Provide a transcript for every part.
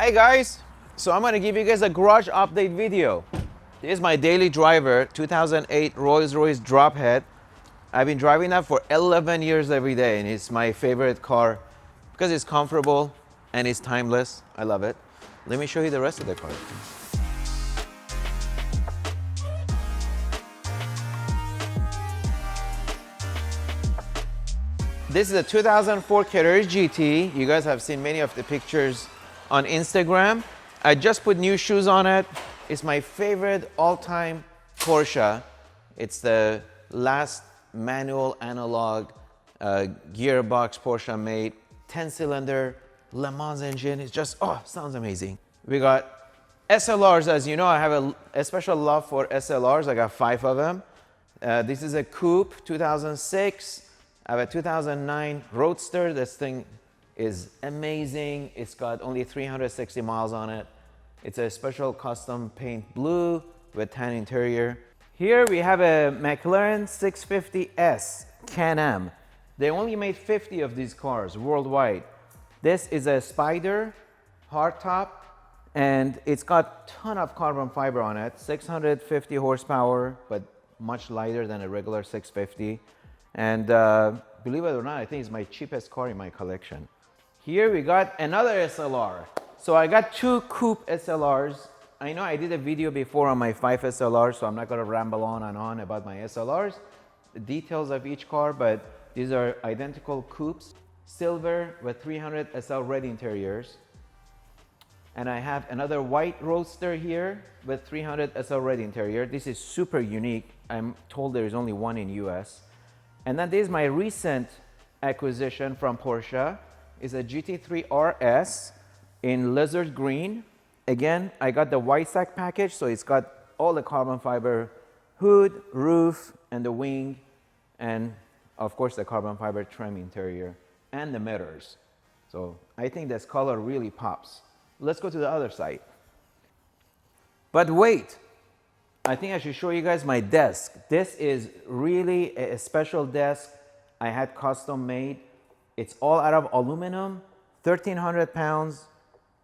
Hey guys, so I'm gonna give you guys a garage update video. This is my daily driver, 2008 Rolls-Royce Drophead. I've been driving that for 11 years every day, and it's my favorite car because it's comfortable and it's timeless. I love it. Let me show you the rest of the car. This is a 2004 Carrera GT. You guys have seen many of the pictures on Instagram. I just put new shoes on it. It's my favorite all-time Porsche. It's the last manual analog gearbox Porsche made. 10-cylinder Le Mans engine. It's just, oh, sounds amazing. We got SLRs. As you know, I have a special love for SLRs. I got 5 of them. This is a coupe, 2006. I have a 2009 Roadster. This thing is amazing. It's got only 360 miles on it. It's a special custom paint blue with tan interior. Here we have a McLaren 650S Can-Am. They only made 50 of these cars worldwide. This is a Spider hardtop, and it's got a ton of carbon fiber on it. 650 horsepower, but much lighter than a regular 650. And believe it or not, I think it's my cheapest car in my collection. Here we got another SLR. So I got 2 coupe SLRs. I know I did a video before on my 5 SLRs, so I'm not gonna ramble on and on about my SLRs, the details of each car, but these are identical coupes, silver with 300 SL red interiors. And I have another white Roadster here with 300 SL red interior. This is super unique. I'm told there is only one in US. And then this is my recent acquisition from Porsche. Is a GT3 RS in lizard green. Again, I got the white sack package, so it's got all the carbon fiber hood, roof, and the wing, and of course the carbon fiber trim interior and the mirrors. So I think this color really pops. Let's go to the other side. But wait, I think I should show you guys my desk. This is really a special desk I had custom made. It's all out of aluminum, 1,300 pounds,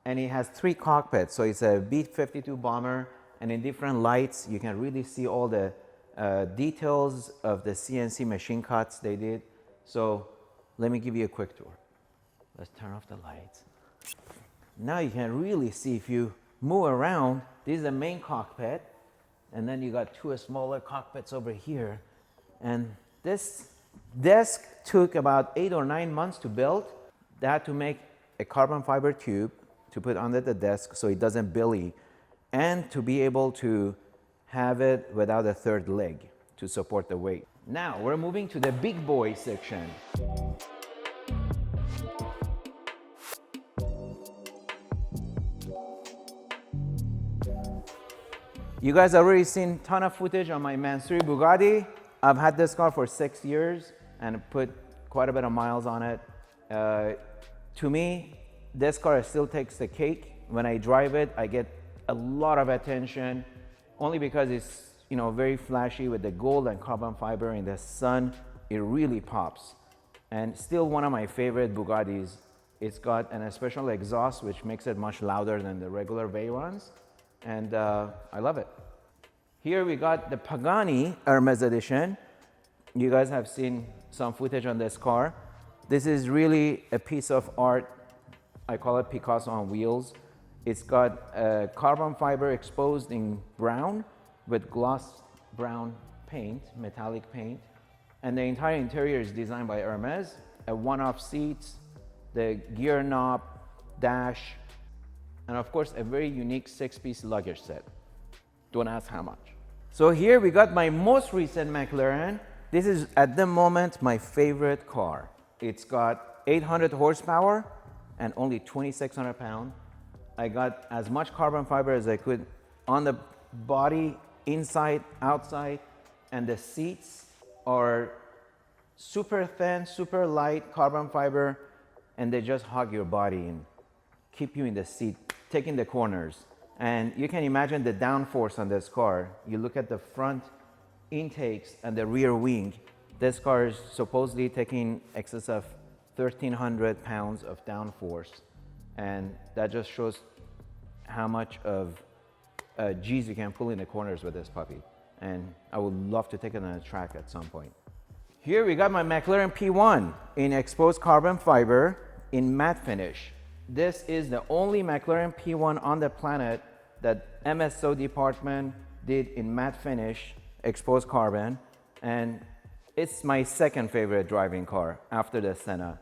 and it has 3 cockpits. So it's a B-52 bomber, and in different lights, you can really see all the details of the CNC machine cuts they did. So let me give you a quick tour. Let's turn off the lights. Now you can really see if you move around. This is the main cockpit, and then you got 2 smaller cockpits over here. And this desk took about 8 or 9 months to build. They had to make a carbon fiber tube to put under the desk so it doesn't billy, and to be able to have it without a third leg to support the weight. Now we're moving to the big boy section. You guys already seen a ton of footage on my Mansouri Bugatti. I've had this car for 6 years and put quite a bit of miles on it. To me, this car still takes the cake. When I drive it, I get a lot of attention, only because it's, you know, very flashy with the gold and carbon fiber in the sun. It really pops. And still one of my favorite Bugattis. It's got an special exhaust which makes it much louder than the regular Veyrons, and I love it. Here we got the Pagani Hermes edition. You guys have seen some footage on this car. This is really a piece of art. I call it Picasso on wheels. It's got carbon fiber exposed in brown with gloss brown paint, metallic paint. And the entire interior is designed by Hermes. A one-off seats, the gear knob, dash, and of course a very unique 6-piece luggage set. Don't ask how much. So here we got my most recent McLaren. This is at the moment my favorite car. It's got 800 horsepower and only 2,600 pounds. I got as much carbon fiber as I could on the body, inside, outside, and the seats are super thin, super light carbon fiber, and they just hug your body and keep you in the seat, taking the corners. And you can imagine the downforce on this car. You look at the front intakes and the rear wing. This car is supposedly taking excess of 1,300 pounds of downforce. And that just shows how much of G's you can pull in the corners with this puppy. And I would love to take it on a track at some point. Here we got my McLaren P1 in exposed carbon fiber in matte finish. This is the only McLaren P1 on the planet that MSO department did in matte finish, exposed carbon, and it's my second favorite driving car after the Senna.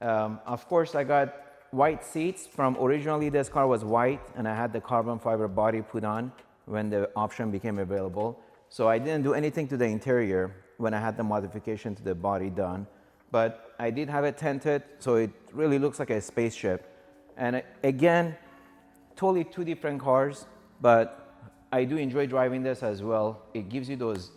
Of course, I got white seats from originally this car was white and I had the carbon fiber body put on when the option became available. So I didn't do anything to the interior when I had the modification to the body done, but I did have it tinted, so it really looks like a spaceship. And again, totally two different cars, but I do enjoy driving this as well. It gives you those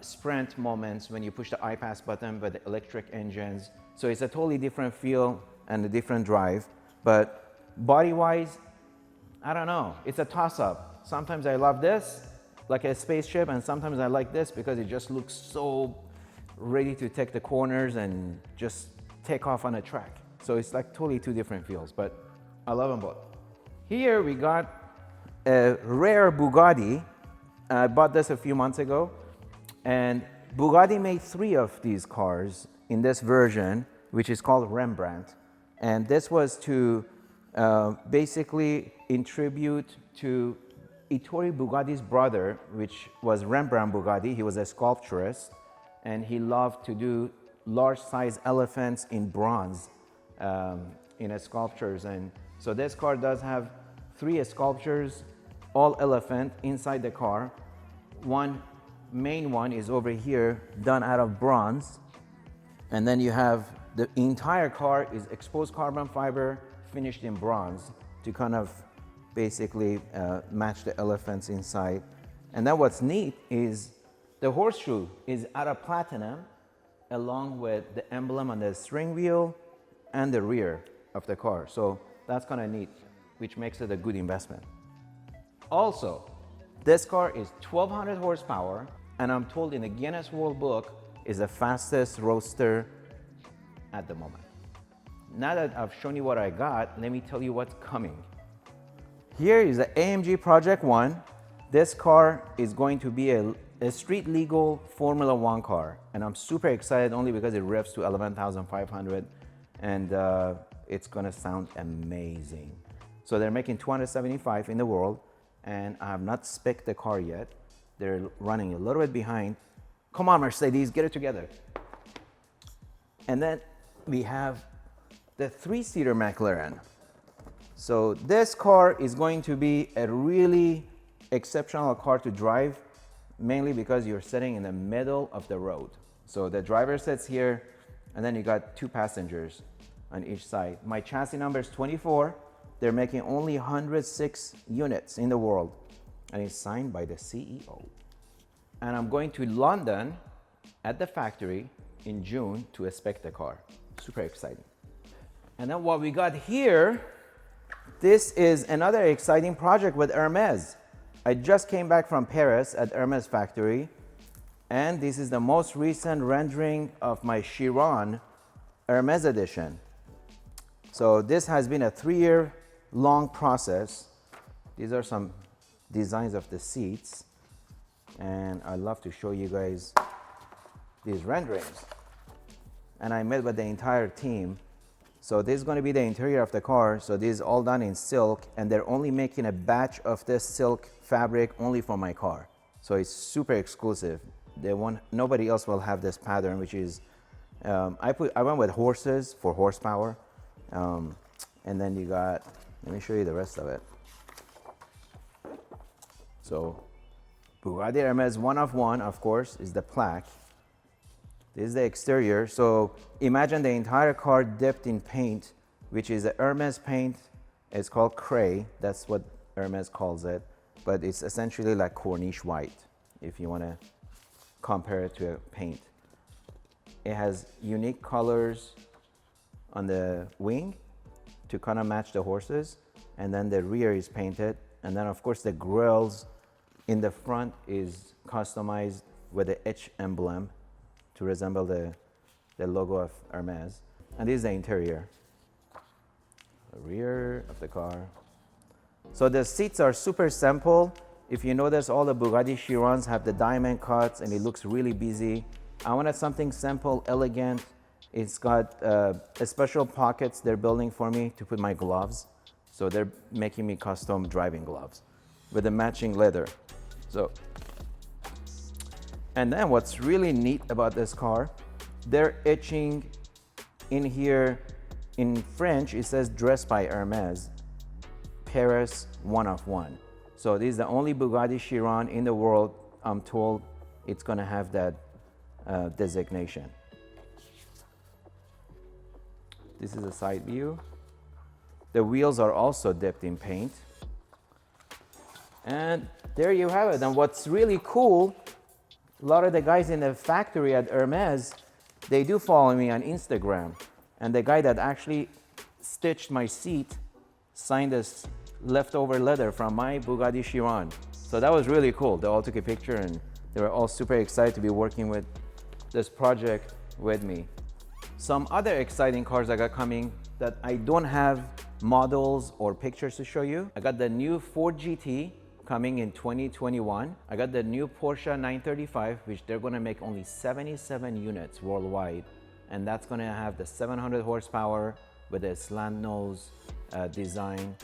sprint moments when you push the I-Pass button with the electric engines. So it's a totally different feel and a different drive. But body-wise, I don't know. It's a toss-up. Sometimes I love this, like a spaceship, and sometimes I like this because it just looks so ready to take the corners and just take off on a track. So it's like totally two different feels, but I love them both. Here we got a rare Bugatti. I bought this a few months ago, and Bugatti made 3 of these cars in this version, which is called Rembrandt. And this was to basically in tribute to Ettore Bugatti's brother, which was Rembrandt Bugatti. He was a sculpturist, and he loved to do large size elephants in bronze in his sculptures. And so this car does have 3 sculptures, all elephant inside the car. One main one is over here, done out of bronze. And then you have the entire car is exposed carbon fiber finished in bronze to kind of basically match the elephants inside. And then what's neat is the horseshoe is out of platinum along with the emblem on the steering wheel and the rear of the car. So that's kind of neat, which makes it a good investment. Also, this car is 1200 horsepower, and I'm told in the Guinness World Book is the fastest roadster at the moment. Now that I've shown you what I got, let me tell you what's coming. Here is the AMG Project 1. This car is going to be a street legal Formula 1 car, and I'm super excited only because it revs to 11,500 and it's gonna sound amazing. So they're making 275 in the world, and I have not spec'd the car yet. They're running a little bit behind. Come on, Mercedes, get it together. And then we have the 3-seater McLaren. So this car is going to be a really exceptional car to drive, mainly because you're sitting in the middle of the road. So the driver sits here, and then you got 2 passengers on each side. My chassis number is 24. They're making only 106 units in the world, and it's signed by the CEO. And I'm going to London at the factory in June to inspect the car. Super exciting. And then what we got here, this is another exciting project with Hermes. I just came back from Paris at Hermes factory, and this is the most recent rendering of my Sheeran Hermes edition. So this has been a 3-year long process. These are some designs of the seats, and I love to show you guys these renderings. And I met with the entire team. So this is going to be the interior of the car. So this is all done in silk, and they're only making a batch of this silk fabric only for my car. So it's super exclusive. Nobody else will have this pattern, which is, I went with horses for horsepower. And then you got, let me show you the rest of it. So Bugatti Hermes 1 of 1, of course, is the plaque. This is the exterior. So imagine the entire car dipped in paint, which is a Hermes paint. It's called Cray. That's what Hermes calls it. But it's essentially like Corniche white, if you want to compare it to a paint. It has unique colors on the wing to kind of match the horses. And then the rear is painted. And then, of course, the grills in the front is customized with the H emblem to resemble the logo of Hermes. And this is the interior. The rear of the car. So the seats are super simple. If you notice, all the Bugatti Sheerans have the diamond cuts and it looks really busy. I wanted something simple, elegant. It's got special pockets they're building for me to put my gloves. So they're making me custom driving gloves with the matching leather. So, and then what's really neat about this car, they're etching in here, in French, it says dressed by Hermes, Paris, one of one. So this is the only Bugatti Chiron in the world, I'm told it's gonna have that designation. This is a side view. The wheels are also dipped in paint. And there you have it. And what's really cool, a lot of the guys in the factory at Hermes, they do follow me on Instagram. And the guy that actually stitched my seat signed this leftover leather from my Bugatti Chiron. So that was really cool. They all took a picture and they were all super excited to be working with this project with me. Some other exciting cars I got coming that I don't have models or pictures to show you. I got the new Ford GT coming in 2021. I got the new Porsche 935, which they're gonna make only 77 units worldwide. And that's gonna have the 700 horsepower with a slant nose design.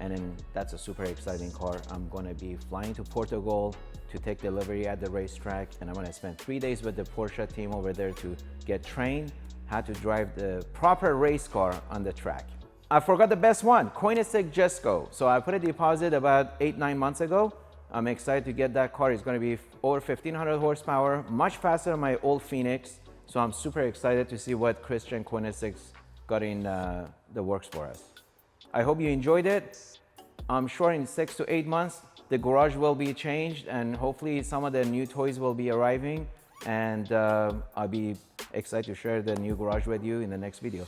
And then that's a super exciting car. I'm gonna be flying to Portugal to take delivery at the racetrack. And I'm gonna spend 3 days with the Porsche team over there to get trained how to drive the proper race car on the track. I forgot the best one, Koenigsegg Jesko. So I put a deposit about 8-9 months ago. I'm excited to get that car. It's gonna be over 1500 horsepower, much faster than my old Phoenix. So I'm super excited to see what Christian Koenigsegg's got in the works for us. I hope you enjoyed it. I'm sure in 6 to 8 months, the garage will be changed and hopefully some of the new toys will be arriving. And I'll be excited to share the new garage with you in the next video.